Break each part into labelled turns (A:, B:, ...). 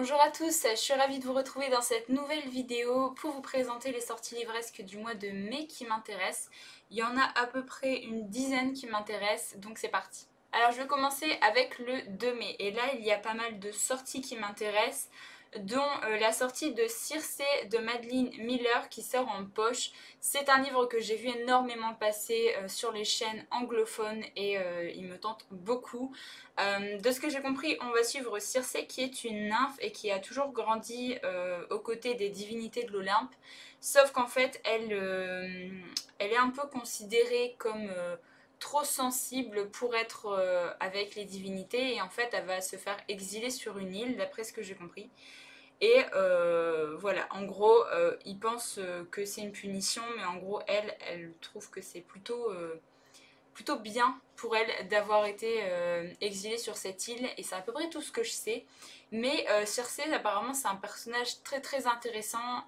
A: Bonjour à tous, je suis ravie de vous retrouver dans cette nouvelle vidéo pour vous présenter les sorties livresques du mois de mai qui m'intéressent. Il y en a à peu près une dizaine qui m'intéressent, donc c'est parti. Alors je vais commencer avec le 2 mai, et là il y a pas mal de sorties qui m'intéressent, dont la sortie de Circé de Madeline Miller qui sort en poche. C'est un livre que j'ai vu énormément passer sur les chaînes anglophones et il me tente beaucoup. De ce que j'ai compris, on va suivre Circé qui est une nymphe et qui a toujours grandi aux côtés des divinités de l'Olympe, sauf qu'en fait elle est un peu considérée comme trop sensible pour être avec les divinités, et en fait elle va se faire exiler sur une île d'après ce que j'ai compris. Et voilà, en gros, ils pensent que c'est une punition, mais en gros, elle trouve que c'est plutôt bien pour elle d'avoir été exilée sur cette île, et c'est à peu près tout ce que je sais. Mais Circé, apparemment, c'est un personnage très très intéressant.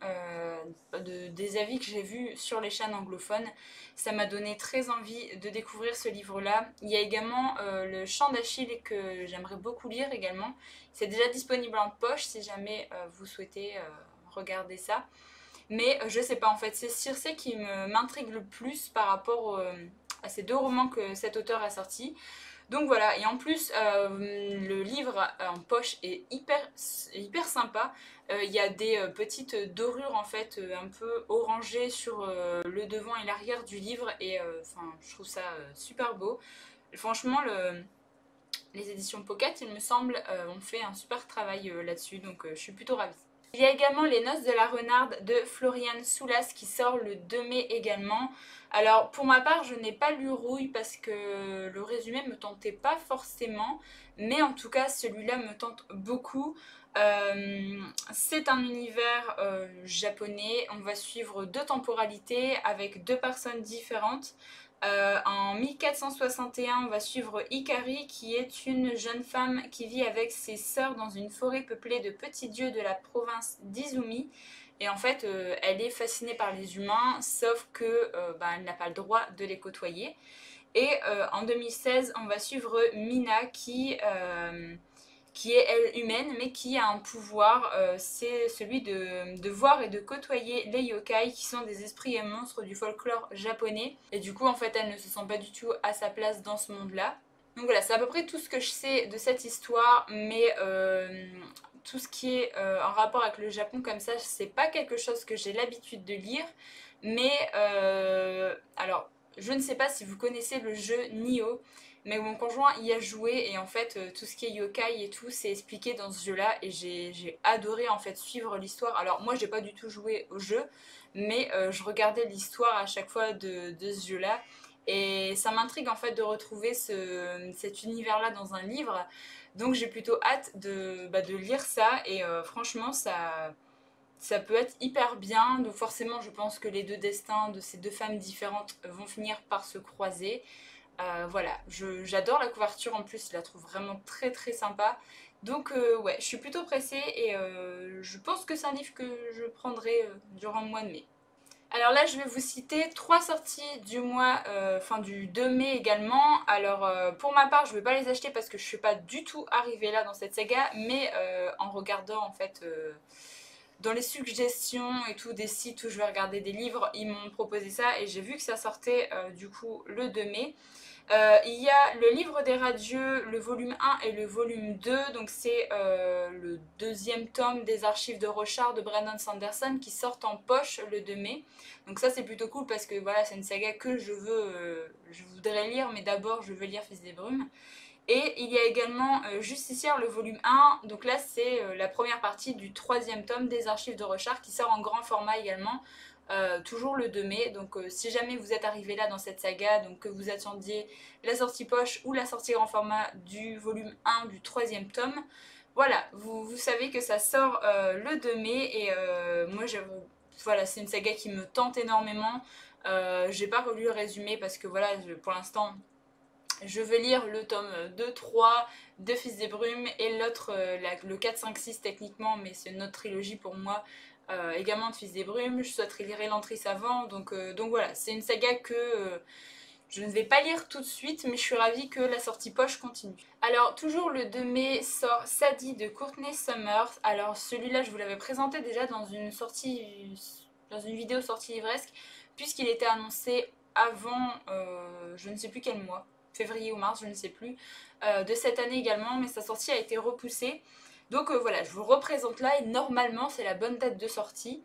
A: Des avis que j'ai vus sur les chaînes anglophones, ça m'a donné très envie de découvrir ce livre-là. Il y a également le Chant d'Achille que j'aimerais beaucoup lire également. C'est déjà disponible en poche si jamais vous souhaitez regarder ça. Mais je sais pas, en fait, c'est Circé qui m'intrigue le plus par rapport à ces deux romans que cet auteur a sortis. Donc voilà, et en plus, le livre en poche est hyper sympa. Il y a des petites dorures en fait, un peu orangées sur le devant et l'arrière du livre, et je trouve ça super beau. Franchement, les éditions Pocket, il me semble, ont fait un super travail là-dessus, donc je suis plutôt ravie. Il y a également Les Noces de la Renarde de Floriane Soulas qui sort le 2 mai également. Alors pour ma part, je n'ai pas lu Rouille parce que le résumé me tentait pas forcément, mais en tout cas celui-là me tente beaucoup. C'est un univers japonais, on va suivre deux temporalités avec deux personnes différentes. En 1461, on va suivre Ikari, qui est une jeune femme qui vit avec ses sœurs dans une forêt peuplée de petits dieux de la province d'Izumi. Et en fait, elle est fascinée par les humains, sauf que elle n'a pas le droit de les côtoyer. Et en 2016, on va suivre Mina qui est elle humaine, mais qui a un pouvoir, c'est celui de voir et de côtoyer les yokai, qui sont des esprits et monstres du folklore japonais. Et du coup, en fait, elle ne se sent pas du tout à sa place dans ce monde-là. Donc voilà, c'est à peu près tout ce que je sais de cette histoire, mais tout ce qui est en rapport avec le Japon comme ça, c'est pas quelque chose que j'ai l'habitude de lire. Mais alors, je ne sais pas si vous connaissez le jeu Nioh, mais mon conjoint y a joué, et en fait tout ce qui est yokai et tout c'est expliqué dans ce jeu là, et j'ai adoré en fait suivre l'histoire. Alors moi j'ai pas du tout joué au jeu, mais je regardais l'histoire à chaque fois de ce jeu là, et ça m'intrigue en fait de retrouver cet univers là dans un livre. Donc j'ai plutôt hâte de lire ça, et franchement ça peut être hyper bien. Donc forcément je pense que les deux destins de ces deux femmes différentes vont finir par se croiser. Voilà, j'adore la couverture en plus, je la trouve vraiment très très sympa. Donc ouais, je suis plutôt pressée, et je pense que c'est un livre que je prendrai durant le mois de mai. Alors là, je vais vous citer trois sorties du mois, du 2 mai également. Alors pour ma part, je ne vais pas les acheter parce que je ne suis pas du tout arrivée là dans cette saga, mais en regardant en fait dans les suggestions et tout des sites où je vais regarder des livres, ils m'ont proposé ça et j'ai vu que ça sortait du coup le 2 mai. Il y a le livre des radieux, le volume 1 et le volume 2, donc c'est le deuxième tome des archives de Rochard de Brandon Sanderson qui sortent en poche le 2 mai. Donc ça c'est plutôt cool parce que voilà, c'est une saga que je voudrais lire, mais d'abord je veux lire Fils des Brumes. Et il y a également Justicière le volume 1, donc là c'est la première partie du troisième tome des archives de Rochard qui sort en grand format également, toujours le 2 mai. Donc si jamais vous êtes arrivé là dans cette saga, donc que vous attendiez la sortie poche ou la sortie grand format du volume 1 du troisième tome, voilà, vous savez que ça sort le 2 mai, et moi voilà, c'est une saga qui me tente énormément. J'ai pas relu le résumé parce que voilà, pour l'instant je vais lire le tome 2, 3 de Fils des Brumes, et l'autre, le 4, 5, 6 techniquement, mais c'est une autre trilogie pour moi, également de Fils des Brumes. Je souhaiterais lire Elantris avant, donc voilà, c'est une saga que Je ne vais pas lire tout de suite, mais je suis ravie que la sortie poche continue. Alors, toujours le 2 mai sort Sadie de Courtney Summers. Alors, celui-là, je vous l'avais présenté déjà dans une vidéo sortie livresque, puisqu'il était annoncé avant, je ne sais plus quel mois, février ou mars, je ne sais plus, de cette année également, mais sa sortie a été repoussée. Donc voilà, je vous le représente là et normalement c'est la bonne date de sortie.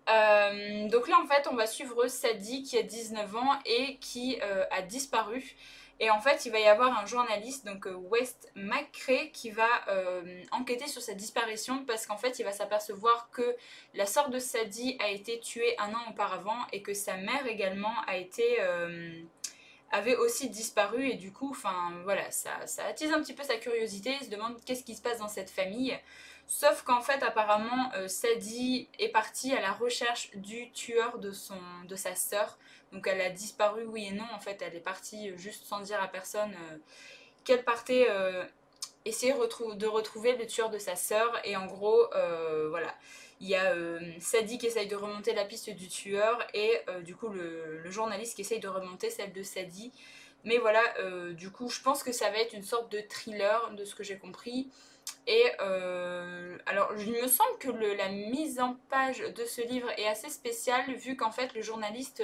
A: Donc là en fait on va suivre Sadie qui a 19 ans et qui a disparu. Et en fait il va y avoir un journaliste, donc West McCrae, qui va enquêter sur sa disparition parce qu'en fait il va s'apercevoir que la sœur de Sadie a été tuée un an auparavant et que sa mère également avait aussi disparu. Et du coup, enfin voilà, ça attise un petit peu sa curiosité, il se demande qu'est-ce qui se passe dans cette famille. Sauf qu'en fait, apparemment, Sadie est partie à la recherche du tueur de sa sœur. Donc elle a disparu, oui et non. En fait, elle est partie juste sans dire à personne qu'elle partait essayer de retrouver le tueur de sa sœur. Et en gros, voilà, il y a Sadie qui essaye de remonter la piste du tueur et du coup le journaliste qui essaye de remonter celle de Sadie. Mais voilà, du coup, je pense que ça va être une sorte de thriller de ce que j'ai compris. Et alors, il me semble que la mise en page de ce livre est assez spéciale, vu qu'en fait, le journaliste,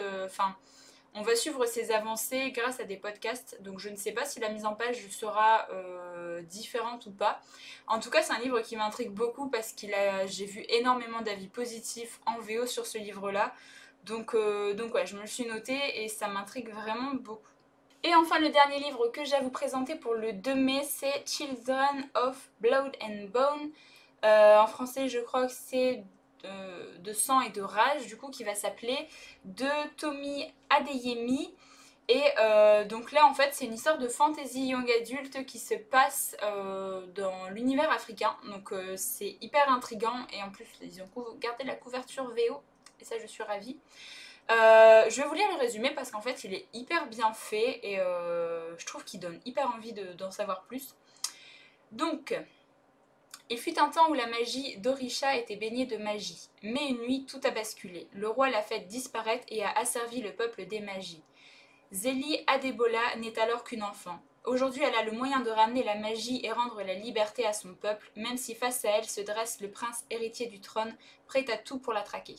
A: on va suivre ses avancées grâce à des podcasts. Donc, je ne sais pas si la mise en page sera différente ou pas. En tout cas, c'est un livre qui m'intrigue beaucoup parce j'ai vu énormément d'avis positifs en VO sur ce livre-là. Donc ouais, je me le suis noté et ça m'intrigue vraiment beaucoup. Et enfin, le dernier livre que j'ai à vous présenter pour le 2 mai, c'est Children of Blood and Bone. En français, je crois que c'est de sang et de rage, du coup, qui va s'appeler, de Tomi Adeyemi. Et donc là, en fait, c'est une histoire de fantasy young adulte qui se passe dans l'univers africain. Donc c'est hyper intriguant et en plus, ils ont gardé la couverture VO et ça, je suis ravie. Je vais vous lire le résumé parce qu'en fait il est hyper bien fait et je trouve qu'il donne hyper envie d'en savoir plus. Donc, il fut un temps où la magie d'Orisha était baignée de magie, mais une nuit tout a basculé. Le roi l'a fait disparaître et a asservi le peuple des magies. Zélie Adebola n'est alors qu'une enfant. Aujourd'hui, elle a le moyen de ramener la magie et rendre la liberté à son peuple, même si face à elle se dresse le prince héritier du trône, prêt à tout pour la traquer.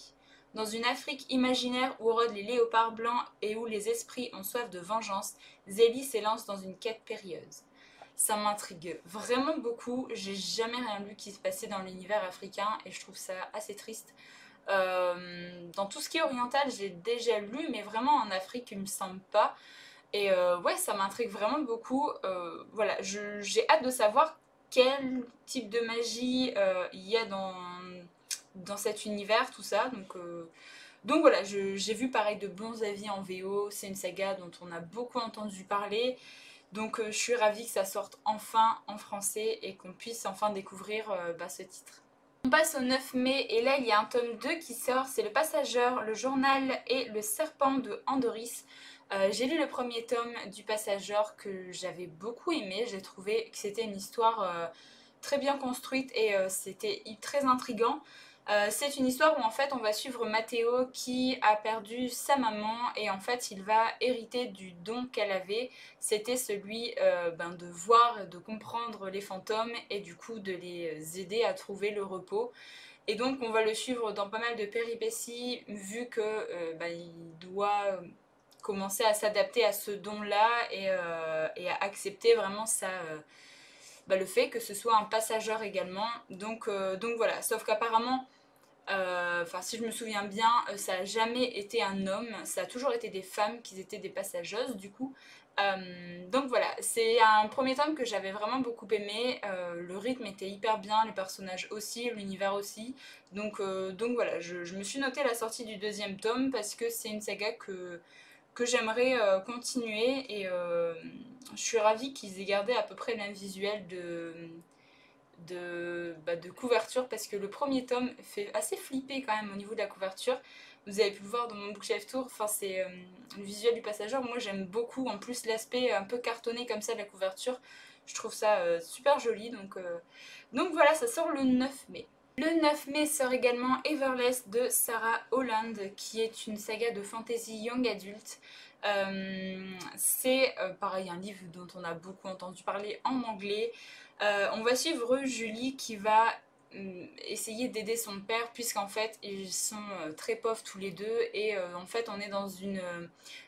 A: Dans une Afrique imaginaire où rôdent les léopards blancs et où les esprits ont soif de vengeance, Zélie s'élance dans une quête périlleuse. Ça m'intrigue vraiment beaucoup, j'ai jamais rien lu qui se passait dans l'univers africain et je trouve ça assez triste. Dans tout ce qui est oriental, j'ai déjà lu, mais vraiment en Afrique, il me semble pas. Et ouais, ça m'intrigue vraiment beaucoup. Voilà, j'ai hâte de savoir quel type de magie il y a dans cet univers, tout ça. Donc voilà, j'ai vu pareil de bons avis en VO. C'est une saga dont on a beaucoup entendu parler. Donc je suis ravie que ça sorte enfin en français et qu'on puisse enfin découvrir ce titre. On passe au 9 mai et là il y a un tome 2 qui sort, c'est Le Passageur, le journal et le serpent de Andoris. J'ai lu le premier tome du Passageur que j'avais beaucoup aimé, j'ai trouvé que c'était une histoire très bien construite et c'était très intriguant. C'est une histoire où en fait on va suivre Matteo qui a perdu sa maman et en fait il va hériter du don qu'elle avait. C'était celui de voir, de comprendre les fantômes et du coup de les aider à trouver le repos. Et donc on va le suivre dans pas mal de péripéties vu que il doit commencer à s'adapter à ce don-là et à accepter vraiment le fait que ce soit un passageur également. Donc voilà, sauf qu'apparemment, si je me souviens bien, ça n'a jamais été un homme, ça a toujours été des femmes qui étaient des passageuses du coup. Donc voilà, c'est un premier tome que j'avais vraiment beaucoup aimé, le rythme était hyper bien, les personnages aussi, l'univers aussi. Donc voilà, je me suis noté la sortie du deuxième tome parce que c'est une saga que j'aimerais continuer et je suis ravie qu'ils aient gardé à peu près le même visuel de couverture parce que le premier tome fait assez flipper quand même au niveau de la couverture. Vous avez pu le voir dans mon bookshelf tour, enfin c'est le visuel du passageur, moi j'aime beaucoup, en plus l'aspect un peu cartonné comme ça de la couverture, je trouve ça super joli, donc voilà, ça sort le 9 mai. Le 9 mai sort également Everless de Sarah Holland, qui est une saga de fantasy young adulte. C'est pareil un livre dont on a beaucoup entendu parler en anglais. On va suivre Julie qui va essayer d'aider son père puisqu'en fait ils sont très pauvres tous les deux et en fait on est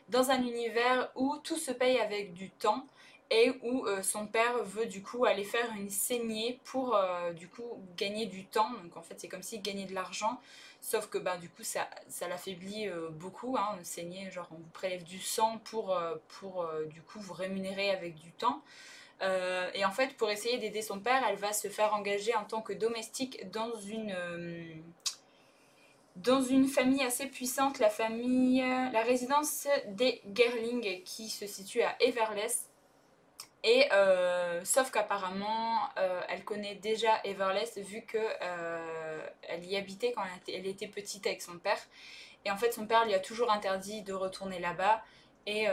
A: dans un univers où tout se paye avec du temps et où son père veut du coup aller faire une saignée pour du coup gagner du temps. Donc en fait c'est comme s'il gagnait de l'argent, sauf que bah, du coup ça l'affaiblit beaucoup, hein, une saignée, genre on vous prélève du sang pour du coup vous rémunérer avec du temps. Et en fait, pour essayer d'aider son père, elle va se faire engager en tant que domestique dans une famille assez puissante, la résidence des Gerling, qui se situe à Everless. Et sauf qu'apparemment, elle connaît déjà Everless vu que elle y habitait quand elle était petite avec son père. Et en fait, son père lui a toujours interdit de retourner là-bas. Et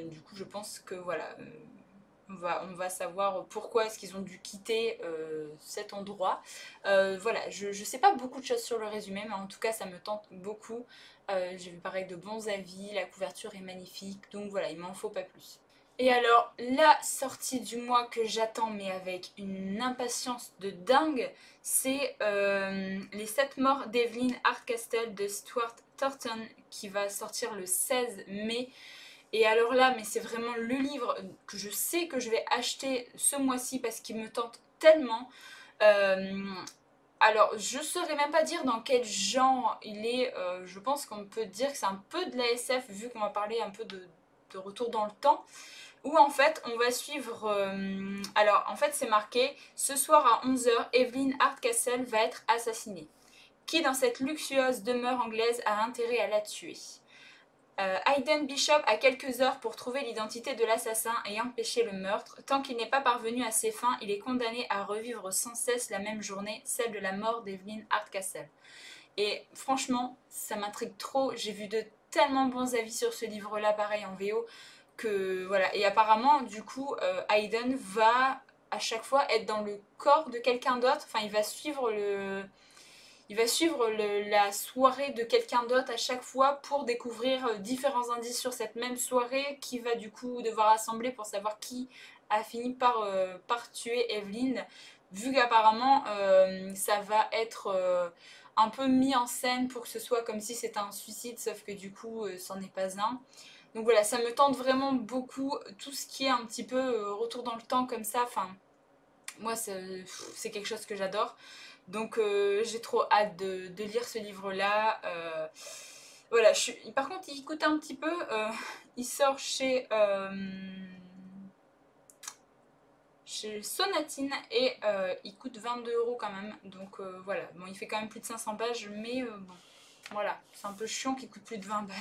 A: du coup, je pense que voilà, on va savoir pourquoi est-ce qu'ils ont dû quitter cet endroit. Voilà, je sais pas beaucoup de choses sur le résumé, mais en tout cas, ça me tente beaucoup. J'ai vu pareil de bons avis, la couverture est magnifique, donc voilà, il m'en faut pas plus. Et alors, la sortie du mois que j'attends, mais avec une impatience de dingue, c'est Les 7 morts d'Evelyn Hardcastle de Stuart Thornton qui va sortir le 16 mai. Et alors là, mais c'est vraiment le livre que je sais que je vais acheter ce mois-ci parce qu'il me tente tellement. Alors, je ne saurais même pas dire dans quel genre il est. Je pense qu'on peut dire que c'est un peu de la SF vu qu'on va parler un peu de retour dans le temps. Où en fait on va suivre, alors en fait c'est marqué ce soir à 11 h Evelyn Hardcastle va être assassinée. Qui dans cette luxueuse demeure anglaise a intérêt à la tuer? Hayden Bishop a quelques heures pour trouver l'identité de l'assassin et empêcher le meurtre. Tant qu'il n'est pas parvenu à ses fins, il est condamné à revivre sans cesse la même journée, celle de la mort d'Evelyn Hardcastle. Et franchement, ça m'intrigue trop. J'ai vu de tellement bons avis sur ce livre-là, pareil en VO, que voilà. Et apparemment, du coup, Hayden va à chaque fois être dans le corps de quelqu'un d'autre. Enfin, il va suivre la soirée de quelqu'un d'autre à chaque fois pour découvrir différents indices sur cette même soirée qui va du coup devoir assembler pour savoir qui a fini par tuer Evelyn. Vu qu'apparemment ça va être un peu mis en scène pour que ce soit comme si c'était un suicide, sauf que du coup c'en est pas un. Donc voilà, ça me tente vraiment beaucoup, tout ce qui est un petit peu retour dans le temps comme ça, enfin, moi c'est quelque chose que j'adore. Donc j'ai trop hâte de lire ce livre-là. Voilà, par contre il coûte un petit peu, il sort chez Sonatine et il coûte 22 € quand même. Donc voilà, bon il fait quand même plus de 500 pages, mais bon, voilà, c'est un peu chiant qu'il coûte plus de 20 balles.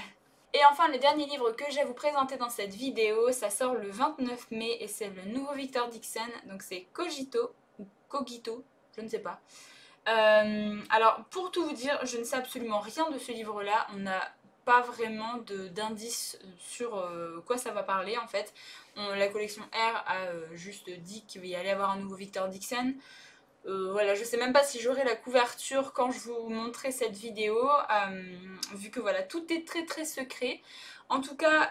A: Et enfin, le dernier livre que je vais vous présenter dans cette vidéo, ça sort le 29 mai et c'est le nouveau Victor Dixon. Donc c'est Cogito, ou Cogito, je ne sais pas. Alors, pour tout vous dire, je ne sais absolument rien de ce livre-là. On n'a pas vraiment d'indices sur quoi ça va parler en fait. La collection R a juste dit qu'il va y aller avoir un nouveau Victor Dixon. Voilà, je sais même pas si j'aurai la couverture quand je vous montrerai cette vidéo, vu que voilà, tout est très très secret. En tout cas,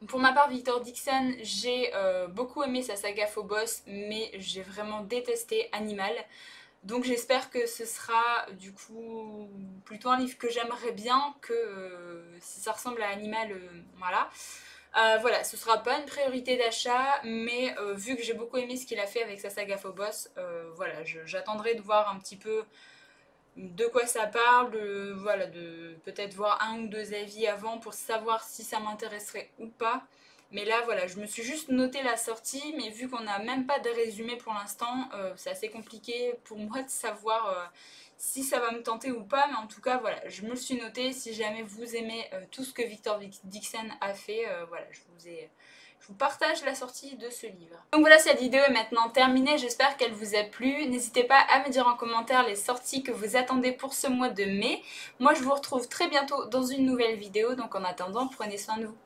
A: pour ma part, Victor Dixon, j'ai beaucoup aimé sa saga Phobos, mais j'ai vraiment détesté Animal. Donc j'espère que ce sera du coup plutôt un livre que j'aimerais bien, que si ça ressemble à Animal, voilà. Voilà, ce sera pas une priorité d'achat, mais vu que j'ai beaucoup aimé ce qu'il a fait avec sa saga Phobos, voilà, j'attendrai de voir un petit peu de quoi ça parle, voilà, de peut-être voir un ou deux avis avant pour savoir si ça m'intéresserait ou pas. Mais là, voilà, je me suis juste noté la sortie, mais vu qu'on n'a même pas de résumé pour l'instant, c'est assez compliqué pour moi de savoir si ça va me tenter ou pas. Mais en tout cas, voilà, je me le suis noté. Si jamais vous aimez tout ce que Victor Dixon a fait, voilà, je vous partage la sortie de ce livre. Donc voilà, cette vidéo est maintenant terminée, j'espère qu'elle vous a plu. N'hésitez pas à me dire en commentaire les sorties que vous attendez pour ce mois de mai. Moi je vous retrouve très bientôt dans une nouvelle vidéo, donc en attendant, prenez soin de vous.